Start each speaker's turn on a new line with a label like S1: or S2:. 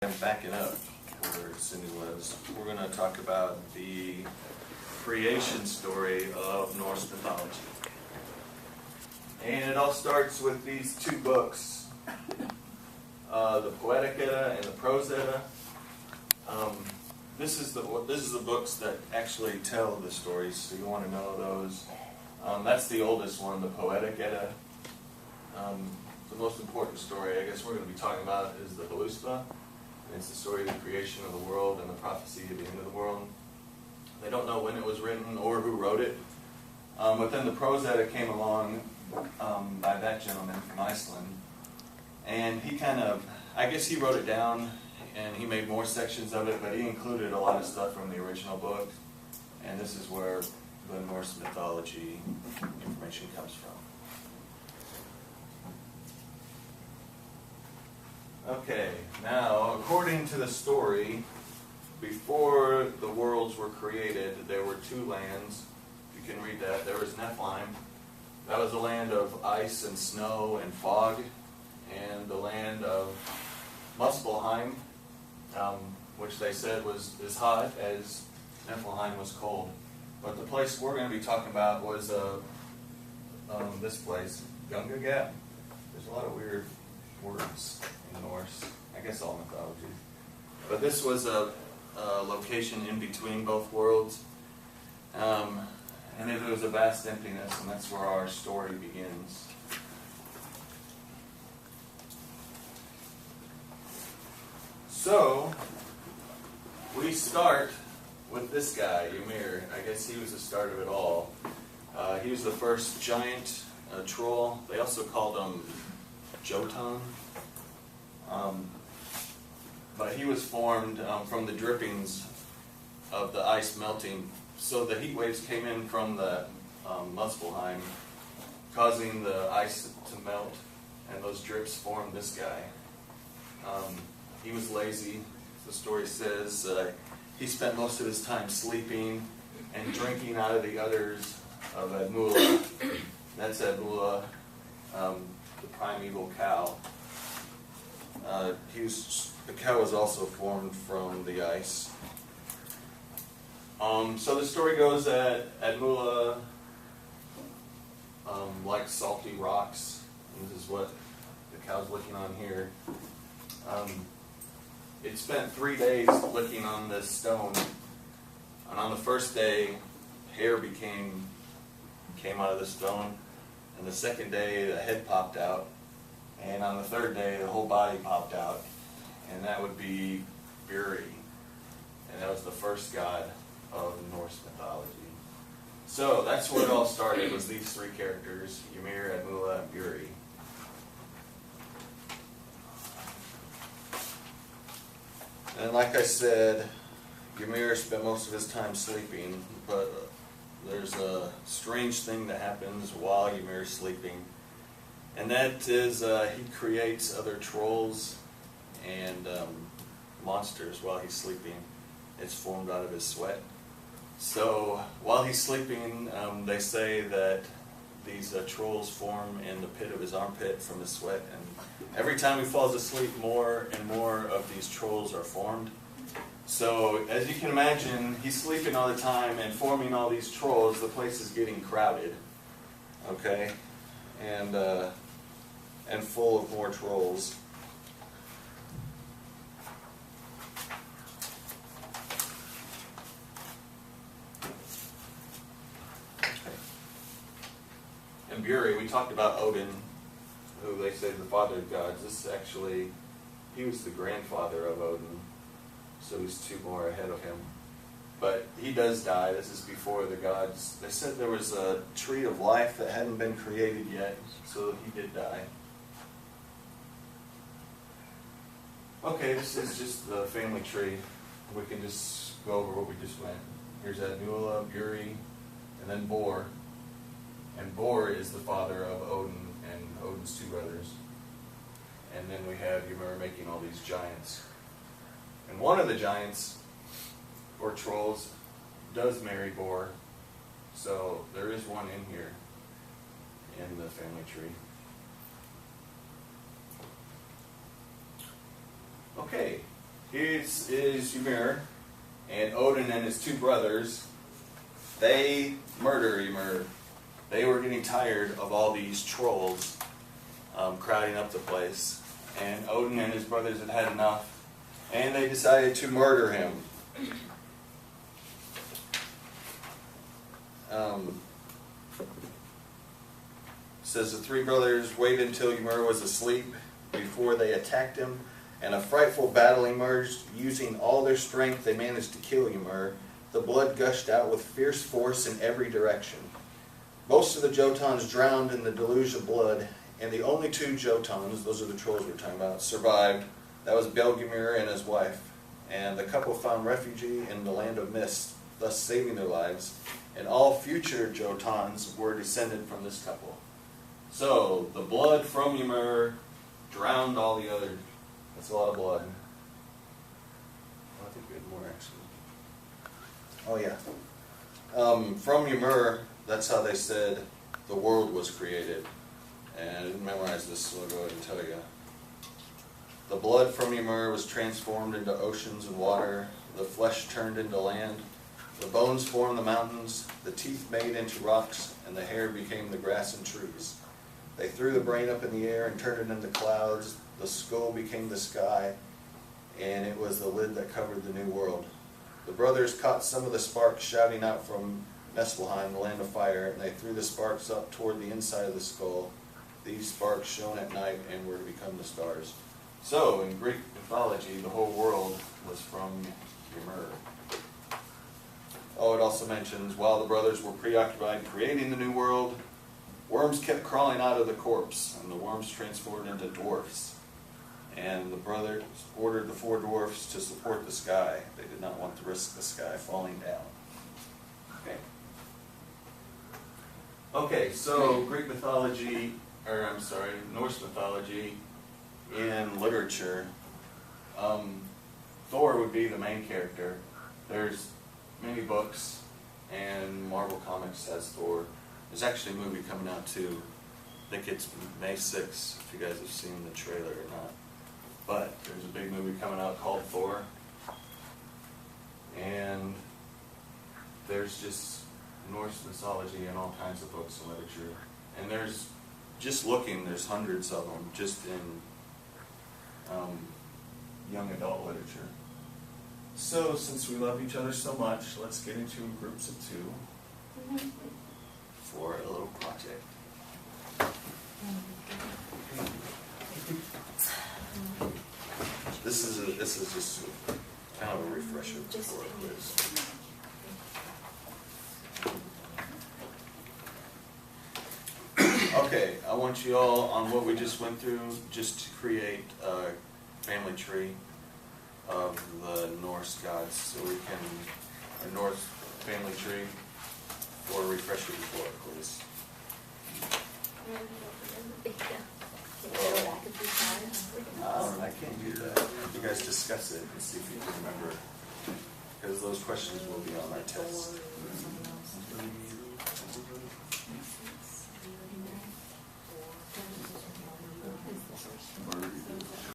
S1: I'm backing up where Cindy was. We're going to talk about the creation story of Norse mythology. And it all starts with these two books, the Poetic Edda and the Prose Edda. This is the books that actually tell the stories, so you want to know those. That's the oldest one, the Poetic Edda. The most important story I guess we're going to be talking about is the Voluspa. It's the story of the creation of the world and the prophecy of the end of the world. They don't know when it was written or who wrote it. But then the Prose Edda came along by that gentleman from Iceland. And he I guess he wrote it down and he made more sections of it, but he included a lot of stuff from the original book. And this is where the Norse mythology information comes from. Okay, now according to the story, before the worlds were created, there were two lands. You can read that. There was Nephilim. That was the land of ice and snow and fog, and the land of Muspelheim, which they said was as hot as Nephilim was cold. But the place we're going to be talking about was this place, Gunga Gap. There's a lot of weird words in Norse, I guess all mythology. But this was a location in between both worlds, and it was a vast emptiness, and that's where our story begins. So, we start with this guy, Ymir. I guess he was the start of it all. He was the first giant troll. They also called him Jotun. But he was formed from the drippings of the ice melting. So the heat waves came in from the Muspelheim, causing the ice to melt, and those drips formed this guy. He was lazy. The story says he spent most of his time sleeping and drinking out of the udders of Admula. That's Admula, the primeval cow. The cow was also formed from the ice. So the story goes that Admula likes salty rocks, and this is what the cow's licking on here. It spent 3 days licking on this stone, and on the first day, hair came out of the stone, and the second day, the head popped out. And on the third day, the whole body popped out, and that would be Buri. And that was the first god of Norse mythology. So that's where it all started, was these three characters, Ymir, Admula, and Buri. And like I said, Ymir spent most of his time sleeping, but there's a strange thing that happens while Ymir's sleeping. And that is, he creates other trolls and monsters while he's sleeping. It's formed out of his sweat. So while he's sleeping, they say that these trolls form in the pit of his armpit from his sweat. And every time he falls asleep, more and more of these trolls are formed. So as you can imagine, he's sleeping all the time and forming all these trolls. The place is getting crowded. Okay? And full of more trolls. Okay. And Buri, we talked about Odin, who they say is the father of gods. This actually, he was the grandfather of Odin, so he's two more ahead of him. But he does die. This is before the gods. They said there was a tree of life that hadn't been created yet, so he did die. Okay, this is just the family tree. We can just go over what we just went. Here's Admula, Buri, and then Bor. And Bor is the father of Odin and Odin's two brothers. And then we have Ymir making all these giants. And one of the giants, or trolls, does marry Bor. So there is one in here in the family tree. Okay, is Ymir, and Odin and his two brothers, they murder Ymir. They were getting tired of all these trolls crowding up the place, and Odin and his brothers had had enough, and they decided to murder him. Says the three brothers waited until Ymir was asleep before they attacked him, and a frightful battle emerged. Using all their strength, they managed to kill Ymir. The blood gushed out with fierce force in every direction. Most of the Jotuns drowned in the deluge of blood, and the only two Jotuns, those are the trolls we're talking about, survived. That was Belgemir and his wife. And the couple found refuge in the land of mist, thus saving their lives. And all future Jotuns were descended from this couple. So, the blood from Ymir drowned all the other. That's a lot of blood. I think we had more actually. Oh yeah. From Ymir, that's how they said the world was created. And I didn't memorize this, so I'll go ahead and tell you. The blood from Ymir was transformed into oceans and water. The flesh turned into land. The bones formed the mountains. The teeth made into rocks, and the hair became the grass and trees. They threw the brain up in the air and turned it into clouds. The skull became the sky, and it was the lid that covered the new world. The brothers caught some of the sparks shouting out from Niflheim, the land of fire, and they threw the sparks up toward the inside of the skull. These sparks shone at night and were to become the stars. So, in Greek mythology, the whole world was from Ymir. Oh, it also mentions, while the brothers were preoccupied creating the new world, worms kept crawling out of the corpse, and the worms transformed into dwarfs. And the brothers ordered the four dwarfs to support the sky. They did not want to risk the sky falling down. Okay, so Greek mythology, Norse mythology in literature, Thor would be the main character. There's many books, and Marvel Comics has Thor. There's actually a movie coming out too. I think it's May 6th, if you guys have seen the trailer or not. But there's a big movie coming out called Thor. And there's just Norse mythology and all kinds of books and literature. And there's, just looking, there's hundreds of them just in young adult literature. So, since we love each other so much, let's get into groups of two for a little project. This is just kind of a refresher before a quiz. Okay, I want you all, on what we just went through, just to create a family tree of the Norse gods, so we can, a Norse family tree for a refresher before a quiz. I can't do that. You guys discuss it and see if you can remember, because those questions will be on our test.